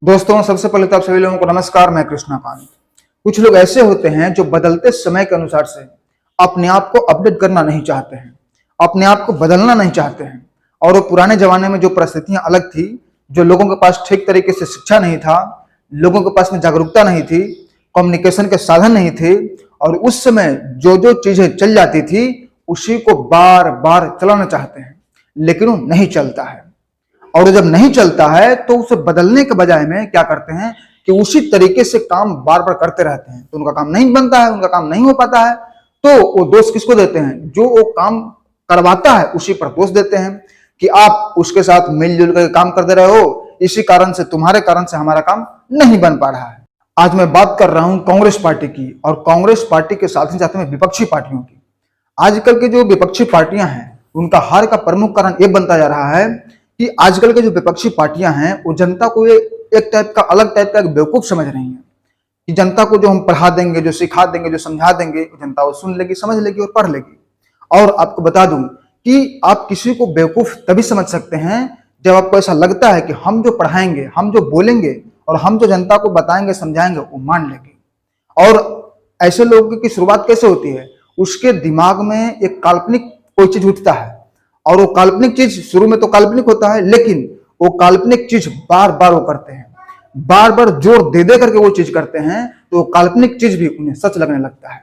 दोस्तों, सबसे पहले तो आप सभी लोगों को नमस्कार। मैं कृष्णाकांत। कुछ लोग ऐसे होते हैं जो बदलते समय के अनुसार से अपने आप को अपडेट करना नहीं चाहते हैं, अपने आप को बदलना नहीं चाहते हैं। और वो पुराने जमाने में जो परिस्थितियां अलग थी, जो लोगों के पास ठीक तरीके से शिक्षा नहीं था, लोगों के पास में जागरूकता नहीं थी, कम्युनिकेशन के साधन नहीं थे, और उस समय जो जो चीजें चल जाती थी उसी को बार बार चलाना चाहते हैं, लेकिन वो नहीं चलता है। और जब नहीं चलता है तो उसे बदलने के बजाय में क्या करते हैं कि उसी तरीके से काम बार बार करते रहते हैं, तो उनका काम नहीं बनता है, उनका काम नहीं हो पाता है। तो वो दोष किसको देते हैं? जो वो काम करवाता है उसी पर दोष देते हैं कि आप उसके साथ मिलजुल कर काम करते रहे हो, इसी कारण से, तुम्हारे कारण से हमारा काम नहीं बन पा रहा है। आज मैं बात कर रहा हूं कांग्रेस पार्टी की, और कांग्रेस पार्टी के साथ ही साथ में विपक्षी पार्टियों की। आजकल के जो विपक्षी पार्टियां हैं उनका हार का प्रमुख कारण यह बनता जा रहा है कि आजकल के जो विपक्षी पार्टियां हैं वो जनता को एक टाइप का, अलग टाइप का एक बेवकूफ समझ रही हैं कि जनता को जो हम पढ़ा देंगे, जो सिखा देंगे, जो समझा देंगे, जनता वो सुन लेगी, समझ लेगी और पढ़ लेगी। और आपको बता दूं कि आप किसी को बेवकूफ तभी समझ सकते हैं जब आपको ऐसा लगता है कि हम जो पढ़ाएंगे, हम जो बोलेंगे और हम जो जनता को बताएंगे, समझाएंगे, वो मान लेगी। और ऐसे लोगों की शुरुआत कैसे होती है? उसके दिमाग में एक काल्पनिक कोई चीज उठता है, और वो काल्पनिक चीज शुरू में तो काल्पनिक होता है, लेकिन वो काल्पनिक चीज बार बार वो करते हैं, बार बार जोर दे दे करके वो चीज करते हैं, तो वो काल्पनिक चीज भी उन्हें सच लगने लगता है।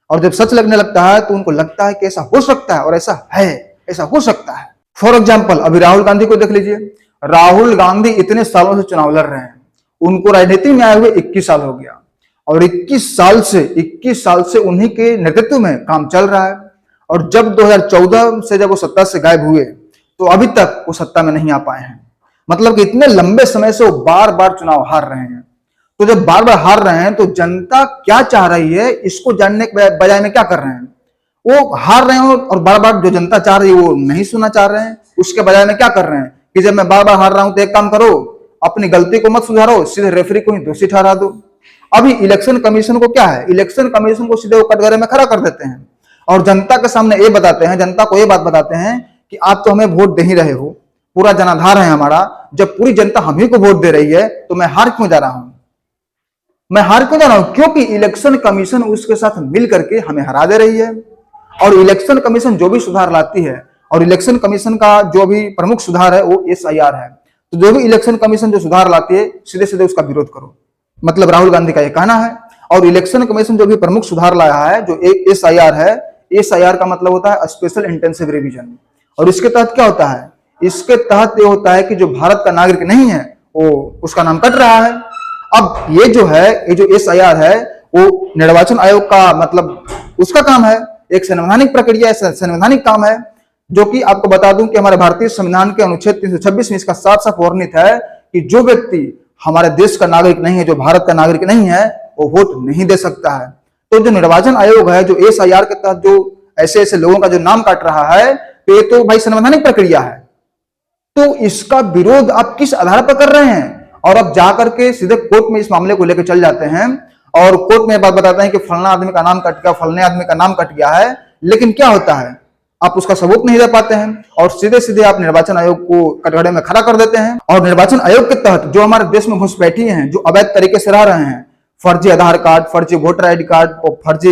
और जब सच लगने लगता है तो उनको लगता है कि ऐसा हो सकता है, और ऐसा है, ऐसा हो सकता है। फॉर एग्जाम्पल, अभी राहुल गांधी को देख लीजिए। राहुल गांधी इतने सालों से चुनाव लड़ रहे हैं, उनको राजनीति में आए हुए 21 साल हो गया, और 21 साल से उन्हीं के नेतृत्व में काम चल रहा है। और जब 2014 से जब वो सत्ता से गायब हुए तो अभी तक वो सत्ता में नहीं आ पाए हैं। मतलब कि इतने लंबे समय से वो बार बार चुनाव हार रहे हैं। तो जब बार बार हार रहे हैं तो जनता क्या चाह रही है इसको जानने के बजाय में क्या कर रहे हैं? वो हार रहे हैं और बार बार जो जनता चाह रही है वो नहीं सुनना चाह रहे हैं। उसके बजाय में क्या कर रहे हैं कि जब मैं बार बार हार रहा हूं तो एक काम करो, अपनी गलती को मत सुधारो, सीधे रेफरी को ही दोषी ठहरा दो। अभी इलेक्शन कमीशन को क्या है, इलेक्शन कमीशन को सीधे वो कटघरे में खड़ा कर देते हैं और जनता के सामने ये बताते हैं, जनता को ये बात बताते हैं कि आप तो हमें वोट दे ही रहे हो, पूरा जनाधार है हमारा। जब पूरी जनता हम ही को वोट दे रही है तो मैं हार क्यों जा रहा हूं? मैं हार क्यों जा रहा हूं? क्योंकि इलेक्शन कमीशन उसके साथ मिल करके हमें हरा दे रही है। और इलेक्शन कमीशन जो भी सुधार लाती है, और इलेक्शन कमीशन का जो भी प्रमुख सुधार है वो SIR है, तो जो भी इलेक्शन कमीशन जो सुधार लाती है सीधे सीधे उसका विरोध करो, मतलब राहुल गांधी का यह कहना है। और इलेक्शन कमीशन जो भी प्रमुख सुधार लाया है, जो SIR है, SIR का मतलब होता है स्पेशल इंटेंसिव रिवीजन। और इसके तहत क्या होता है? इसके तहत ये होता है कि जो भारत का नागरिक नहीं है वो, उसका नाम कट रहा है। अब ये जो है, ये जो SIR है वो निर्वाचन आयोग का, मतलब उसका काम है, एक संवैधानिक प्रक्रिया, संवैधानिक काम है, जो कि आपको बता दूं कि हमारे भारतीय संविधान के अनुच्छेद 326 में इसका साफ साफ वर्णित है कि जो व्यक्ति हमारे देश का नागरिक नहीं है, जो भारत का नागरिक नहीं है, वो वोट नहीं दे सकता है। तो जो निर्वाचन आयोग है, जो SIR के तहत जो ऐसे ऐसे लोगों का जो नाम काट रहा है, तो ये तो भाई संवैधानिक प्रक्रिया है। तो इसका विरोध आप किस आधार पर कर रहे हैं? और अब जाकर के सीधे कोर्ट में इस मामले को लेकर चल जाते हैं और कोर्ट में बात बताते हैं कि फलना आदमी का नाम कट गया, फलने आदमी का नाम कट गया है। लेकिन क्या होता है, आप उसका सबूत नहीं दे पाते हैं और सीधे सीधे आप निर्वाचन आयोग को कटघरे में खड़ा कर देते हैं। और निर्वाचन आयोग के तहत जो हमारे देश में घुसपैठी हैं, जो अवैध तरीके से रह रहे हैं, फर्जी आधार कार्ड, फर्जी वोटर ID कार्ड और फर्जी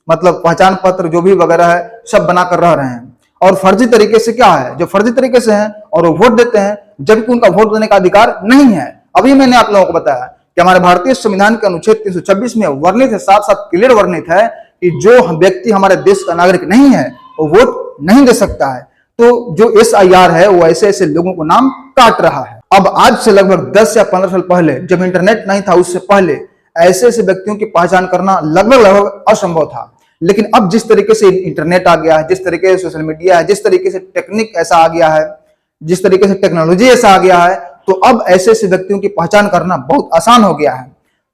मतलब पहचान पत्र जो भी वगैरह है, सब बनाकर रह रहे हैं। और फर्जी तरीके से क्या है, जो फर्जी तरीके से हैं और वो वोट देते हैं, जबकि उनका वोट देने का अधिकार नहीं है। अभी मैंने आप लोगों को बताया कि हमारे भारतीय संविधान के अनुच्छेद 326 में वर्णित है, साफ साफ क्लियर वर्णित है कि जो व्यक्ति हमारे देश का नागरिक नहीं है वो वोट नहीं दे सकता है। तो जो SIR है वो ऐसे ऐसे लोगों को नाम काट रहा है। अब आज से लगभग 10 या 15 साल पहले, जब इंटरनेट नहीं था, उससे पहले ऐसे ऐसे व्यक्तियों की पहचान करना लगभग असंभव था। लेकिन अब जिस तरीके से इंटरनेट आ गया है, जिस तरीके से सोशल मीडिया है, जिस तरीके से टेक्निक ऐसा आ गया है, जिस तरीके से टेक्नोलॉजी ऐसा आ गया है, तो अब ऐसे ऐसे व्यक्तियों की पहचान करना बहुत आसान हो गया है।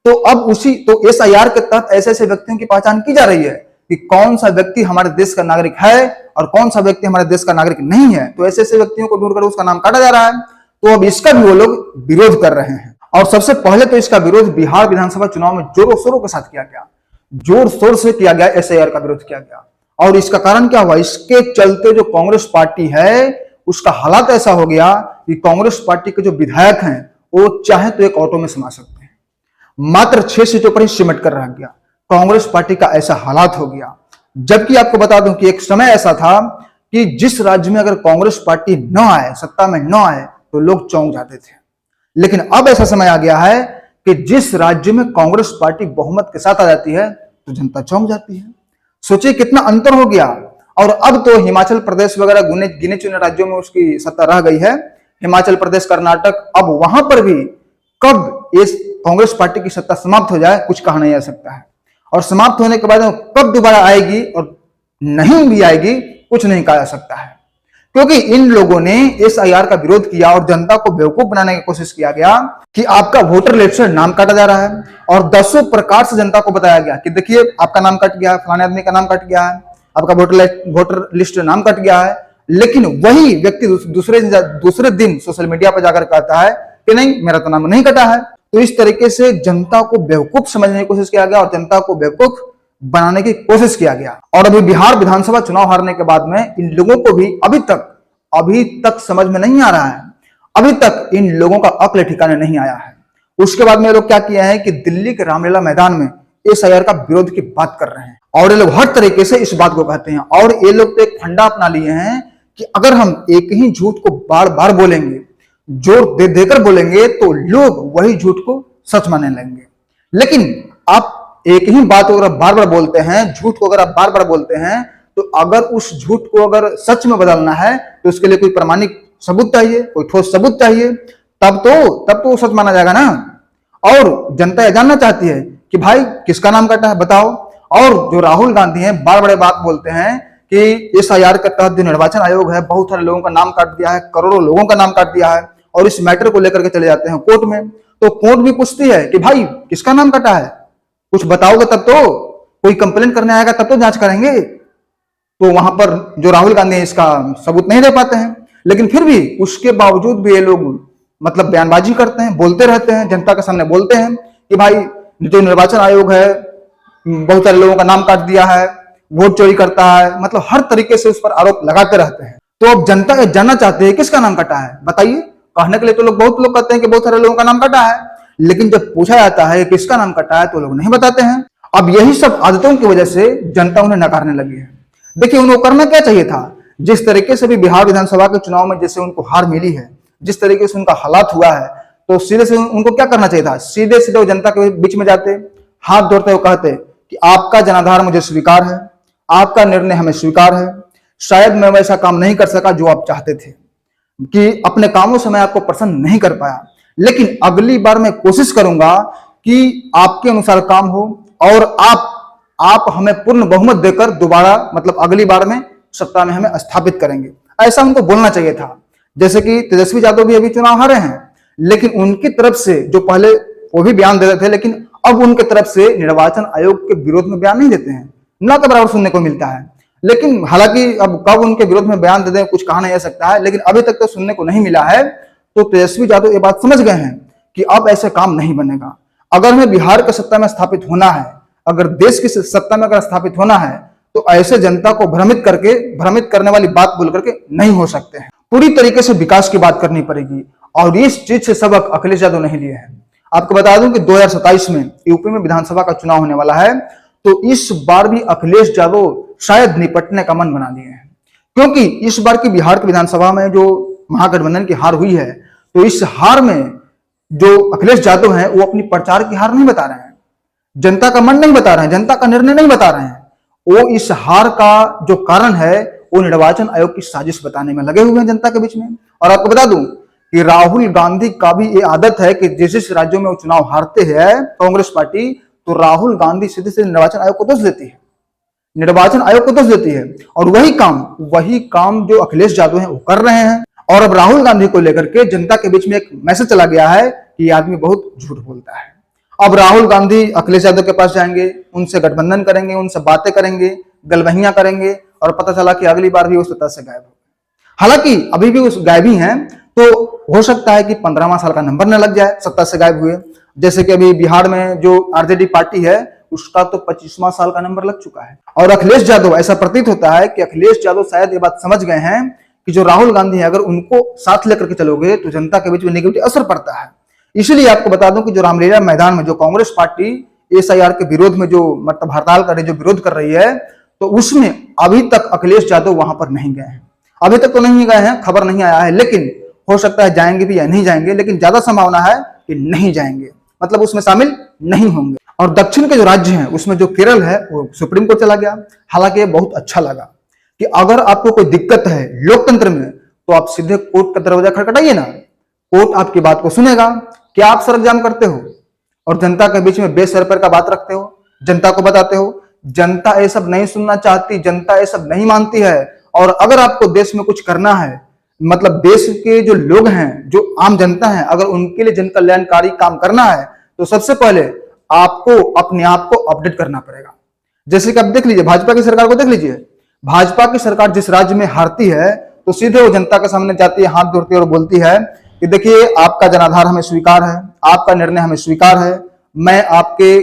तो अब SIR के तहत ऐसे ऐसे व्यक्तियों की पहचान की जा रही है कि कौन सा व्यक्ति हमारे देश का नागरिक है और कौन सा व्यक्ति हमारे देश का नागरिक नहीं है। तो ऐसे ऐसे व्यक्तियों को ढूंढकर उसका नाम काटा जा रहा है। तो अब इसका भी वो लोग विरोध कर रहे हैं। और सबसे पहले तो इसका विरोध बिहार विधानसभा चुनाव में जोरों शोरों के साथ किया गया, जोर शोर से किया गया, SIR का विरोध किया गया। और इसका कारण क्या हुआ? इसके चलते जो कांग्रेस पार्टी है उसका हालात ऐसा हो गया कि कांग्रेस पार्टी के जो विधायक हैं वो चाहे तो एक ऑटो में समा सकते हैं। मात्र 6 सीटों पर ही सिमट कर रह गया। कांग्रेस पार्टी का ऐसा हालात हो गया। जबकि आपको बता दूं कि एक समय ऐसा था कि जिस राज्य में अगर कांग्रेस पार्टी न आए, सत्ता में न आए, तो लोग चौंक जाते थे। लेकिन अब ऐसा समय आ गया है कि जिस राज्य में कांग्रेस पार्टी बहुमत के साथ आ जाती है तो जनता चौंक जाती है। सोचिए कितना अंतर हो गया। और अब तो हिमाचल प्रदेश वगैरह गिने चुने राज्यों में उसकी सत्ता रह गई है। हिमाचल प्रदेश, कर्नाटक, अब वहां पर भी कब इस कांग्रेस पार्टी की सत्ता समाप्त हो जाए कुछ कहा नहीं जा सकता है। और समाप्त होने के बाद कब दोबारा आएगी और नहीं भी आएगी कुछ नहीं कहा जा सकता है। क्योंकि इन लोगों ने एसआईआर का विरोध किया और जनता को बेवकूफ बनाने की कोशिश किया गया कि आपका वोटर लिस्ट से नाम काटा जा रहा है और दसों प्रकार से जनता को बताया गया कि देखिए आपका नाम कट गया है, फलाने आदमी का नाम कट गया है, आपका वोटर लिस्ट से नाम कट गया है। लेकिन वही व्यक्ति दूसरे दिन सोशल मीडिया पर जाकर कहता है कि नहीं, मेरा तो नाम नहीं कटा है। तो इस तरीके से जनता को बेवकूफ समझने की कोशिश किया गया और जनता को बेवकूफ बनाने की कोशिश किया गया। और अभी बिहार विधानसभा चुनाव हारने के बाद में इन लोगों को भी अभी तक समझ में नहीं आ रहा है। अभी तक इन लोगों का अक्ल ठिकाने नहीं आया है। उसके बाद में ये लोग क्या किया है कि दिल्ली के रामलीला मैदान में एसआईआर का विरोध की बात कर रहे हैं और ये लोग हर तरीके से इस बात को कहते हैं। और ये लोग तो एक फंडा अपना लिए हैं कि अगर हम एक ही झूठ को बार बार बोलेंगे, जोर दे देकर बोलेंगे, तो लोग वही झूठ को सच मानने लगेंगे। लेकिन आप एक ही बात को अगर बार बार बोलते हैं, झूठ को अगर आप बार बार बोलते हैं, तो अगर उस झूठ को अगर सच में बदलना है तो उसके लिए कोई प्रमाणिक सबूत चाहिए, कोई ठोस सबूत चाहिए, तब तो साच माना जाएगा ना। और जनता यह जानना चाहती है कि भाई किसका नाम कटा है बताओ। और जो राहुल गांधी हैं बार बड़े बात बोलते हैं कि एसआईआर के तहत जो निर्वाचन आयोग है बहुत सारे लोगों का नाम काट दिया है, करोड़ों लोगों का नाम काट दिया है, और इस मैटर को लेकर के चले जाते हैं कोर्ट में। तो कोर्ट भी पूछती है कि भाई किसका नाम कटा है, कुछ बताओगे तब तो, कोई कंप्लेंट करने आएगा तब तो जांच करेंगे। तो वहां पर जो राहुल गांधी है इसका सबूत नहीं दे पाते हैं। लेकिन फिर भी उसके बावजूद भी ये लोग मतलब बयानबाजी करते हैं, बोलते रहते हैं, जनता के सामने बोलते हैं कि भाई जो निर्वाचन आयोग है बहुत सारे लोगों का नाम काट दिया है, वोट चोरी करता है, मतलब हर तरीके से उस पर आरोप लगाते रहते हैं। तो अब जनता ये जानना चाहते हैं किसका नाम कटा है बताइए। कहने के लिए तो बहुत लोग कहते हैं कि बहुत सारे लोगों का नाम कटा है, लेकिन जब पूछा जाता है किसका नाम कटा है तो लोग नहीं बताते हैं। अब यही सब आदतों की वजह से जनता उन्हें नकारने लगी है। देखिए उनको करना क्या चाहिए था, जिस तरीके से भी बिहार विधानसभा के चुनाव में जैसे उनको हार मिली है, जिस तरीके से उनका हालात हुआ है, तो सीधे से उनको क्या करना चाहिए था, सीधे सीधे वो जनता के बीच में जाते, हाथ जोड़ते हुए कहते कि आपका जनाधार मुझे स्वीकार है, आपका निर्णय हमें स्वीकार है। शायद मैं वैसा काम नहीं कर सका जो आप चाहते थे, कि अपने कामों से मैं आपको प्रसन्न नहीं कर पाया, लेकिन अगली बार मैं कोशिश करूंगा कि आपके अनुसार काम हो और आप हमें पूर्ण बहुमत देकर दोबारा मतलब अगली बार में सत्ता में हमें स्थापित करेंगे। ऐसा उनको बोलना चाहिए था। जैसे कि तेजस्वी यादव भी अभी चुनाव हारे हैं, लेकिन उनकी तरफ से जो पहले वो भी बयान देते थे, लेकिन अब उनके तरफ से निर्वाचन आयोग के विरोध में बयान नहीं देते हैं, न के बराबर सुनने को मिलता है। लेकिन हालांकि अब कब उनके विरोध में बयान दे दें कुछ कहा नहीं जा सकता है, लेकिन अभी तक तो सुनने को नहीं मिला है। तो तेजस्वी यादव ये बात समझ गए हैं कि अब ऐसे काम नहीं बनेगा। अगर हमें बिहार की सत्ता में स्थापित होना है, अगर देश की सत्ता में अगर स्थापित होना है, तो ऐसे जनता को भ्रमित करने वाली बात बोल करके नहीं हो सकते हैं। पूरी तरीके से विकास की बात करनी पड़ेगी और इस चीज से सबक अखिलेश यादव नहीं लिए हैं। आपको बता दूं कि 2027 में यूपी में विधानसभा का चुनाव होने वाला है, तो इस बार भी अखिलेश यादव शायद निपटने का मन बना लिए हैं। क्योंकि इस बार की बिहार की विधानसभा में जो महागठबंधन की हार हुई है, तो इस हार में जो अखिलेश यादव हैं वो अपनी प्रचार की हार नहीं बता रहे हैं, जनता का मन नहीं बता रहे हैं, जनता का निर्णय नहीं बता रहे हैं। वो इस हार का जो कारण है वो निर्वाचन आयोग की साजिश बताने में लगे हुए हैं जनता के बीच में। और आपको बता दूं कि राहुल गांधी का भी ये आदत है कि जिस जिस राज्यों में वो चुनाव हारते हैं कांग्रेस पार्टी, तो राहुल गांधी सीधे सीधे निर्वाचन आयोग को दोष देती है, निर्वाचन आयोग को दोष देती है। और वही काम जो अखिलेश यादव हैं वो कर रहे हैं। और अब राहुल गांधी को लेकर के जनता के बीच में एक मैसेज चला गया है कि ये आदमी बहुत झूठ बोलता है। अब राहुल गांधी अखिलेश यादव के पास जाएंगे, उनसे गठबंधन करेंगे, उनसे बातें करेंगे, गलबहियां करेंगे, और पता चला कि अगली बार भी वो सत्ता से गायब हो। हालांकि अभी भी उस गायब ही हैं, तो हो सकता है कि 15वां साल का नंबर न लग जाए सत्ता से गायब हुए। जैसे कि अभी बिहार में जो आरजेडी पार्टी है उसका तो 25वां साल का नंबर लग चुका है। और अखिलेश यादव, ऐसा प्रतीत होता है कि अखिलेश यादव शायद ये बात समझ गए हैं कि जो राहुल गांधी है अगर उनको साथ लेकर के चलोगे तो जनता के बीच में नेगेटिव असर पड़ता है। इसलिए आपको बता दूं कि जो रामलीला मैदान में जो कांग्रेस पार्टी एसआईआर के विरोध में जो मतलब हड़ताल कर रही, जो विरोध कर रही है, तो उसमें अभी तक अखिलेश यादव वहां पर नहीं गए हैं। अभी तक तो नहीं गए हैं, खबर नहीं आया है, लेकिन हो सकता है जाएंगे भी या नहीं जाएंगे, लेकिन ज्यादा संभावना है कि नहीं जाएंगे, मतलब उसमें शामिल नहीं होंगे। और दक्षिण के जो राज्य हैं उसमें जो केरल है वो सुप्रीम कोर्ट चला गया। हालांकि ये बहुत अच्छा लगा कि अगर आपको कोई दिक्कत है लोकतंत्र में तो आप सीधे कोर्ट का दरवाजा खटखटाइए ना, कोर्ट आपकी बात को सुनेगा। क्या आप सरंजाम करते हो और जनता के बीच में बेसर पर का बात रखते हो, जनता को बताते हो? जनता ये सब नहीं सुनना चाहती, जनता ये सब नहीं मानती है। और अगर आपको देश में कुछ करना है, मतलब देश के जो लोग हैं, जो आम जनता है, अगर उनके लिए जन कल्याणकारी काम करना है तो सबसे पहले आपको अपने आप को अपडेट करना पड़ेगा। जैसे कि आप देख लीजिए भाजपा की सरकार को देख लीजिए, भाजपा की सरकार जिस राज्य में हारती है तो सीधे वो जनता के सामने जाती है, हाथ जोड़ती है और बोलती है कि देखिए आपका जनाधार हमें स्वीकार है, आपका निर्णय हमें स्वीकार है, मैं आपके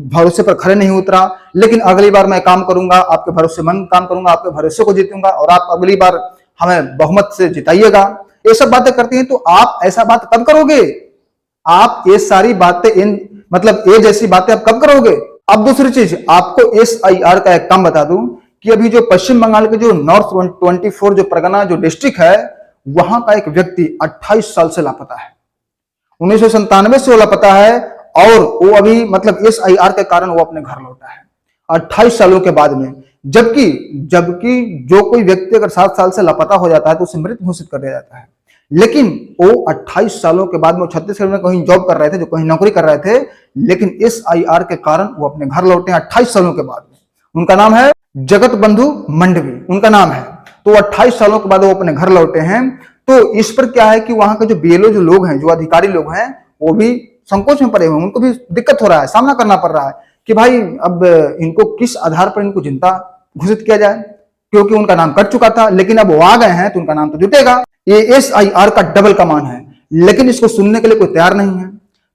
भरोसे पर खड़े नहीं उतरा, लेकिन अगली बार मैं काम करूंगा, आपके भरोसेमंद काम करूंगा, आपके भरोसे को जीतूंगा और आप अगली बार हमें बहुमत से जिताइएगा। ये सब बातें करती हैं। तो आप ऐसा बात कब करोगे? आप ये सारी बातें मतलब ये जैसी बातें आप कब करोगे? अब दूसरी चीज आपको एसआईआर का एक काम बता दूं कि अभी जो पश्चिम बंगाल के जो नॉर्थ 24 जो परगना जो डिस्ट्रिक्ट है, वहां का एक व्यक्ति 28 साल से लापता है। 1997 से वो लापता है और वो अभी मतलब एसआईआर के कारण वो अपने घर लौटा है 28 सालों के बाद में। जबकि जो कोई व्यक्ति अगर 7 साल से लापता हो जाता है तो उसे मृत घोषित कर दिया जाता है, लेकिन वो 28 सालों के बाद में छत्तीसगढ़ में कहीं जॉब कर रहे थे, जो कहीं नौकरी कर रहे थे, लेकिन एसआईआर के कारण वो अपने घर लौटे 28 सालों के बाद में। उनका नाम है जगत बंधु मंडवी, उनका नाम है। तो 28 सालों के बाद वो अपने घर लौटे हैं। तो इस पर क्या है कि वहां के जो बीएलओ जो लोग हैं, जो अधिकारी लोग हैं, वो भी संकोच में पड़े हुए हैं, उनको भी दिक्कत हो रहा है, सामना करना पड़ रहा है कि भाई अब इनको किस आधार पर इनको जिंदा घोषित किया जाए, क्योंकि उनका नाम कट चुका था, लेकिन अब वो आ गए हैं तो उनका नाम तो जुटेगा। ये एसआईआर का डबल कमान है, लेकिन इसको सुनने के लिए कोई तैयार नहीं है।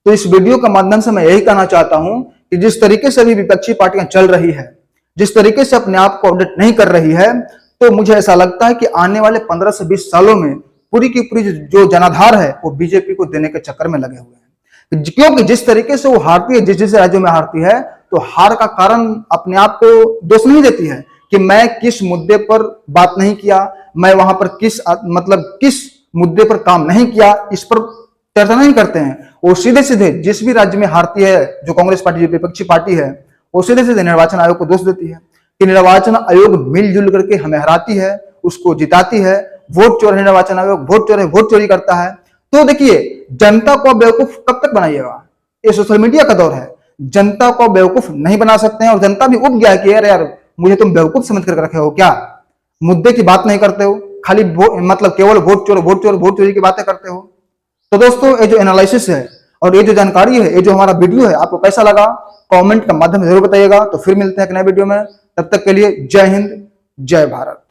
तो इस वीडियो के माध्यम से मैं यही कहना चाहता हूं कि जिस तरीके से अभी विपक्षी पार्टियां चल रही है, जिस तरीके से अपने आप को अपडेट नहीं कर रही है, तो मुझे ऐसा लगता है कि आने वाले 15 से 20 सालों में पूरी की पूरी जो जनाधार है वो बीजेपी को देने के चक्कर में लगे हुए हैं। क्योंकि जिस तरीके से वो हारती है, जिस राज्यों में हारती है, तो हार का कारण अपने आप को दोष नहीं देती है कि मैं किस मुद्दे पर बात नहीं किया, मैं वहां पर किस मुद्दे पर काम नहीं किया, इस पर चर्चा नहीं करते हैं। वो सीधे सीधे जिस भी राज्य में हारती है जो कांग्रेस पार्टी, जो विपक्षी पार्टी है, वो सीधे सीधे निर्वाचन आयोग को दोष देती है कि निर्वाचन आयोग मिलजुल करके हमें हराती है, उसको जिताती है, वोट चोर है निर्वाचन आयोग, वोट चोर है, वोट चोरी करता है। तो देखिए जनता को बेवकूफ कब तक बनाइएगा? ये सोशल मीडिया का दौर है, जनता को बेवकूफ नहीं बना सकते हैं। और जनता भी उब गया है कि यार मुझे तुम बेवकूफ समझ कर रखे हो क्या? मुद्दे की बात नहीं करते हो, खाली मतलब केवल वोट चोरी की बातें करते हो। तो दोस्तों ये जो एनालिसिस है और ये जो जानकारी है, ये जो हमारा वीडियो है, आपको कैसा लगा कमेंट के माध्यम से जरूर बताइएगा। तो फिर मिलते हैं एक नए वीडियो में, तब तक के लिए जय हिंद, जय भारत।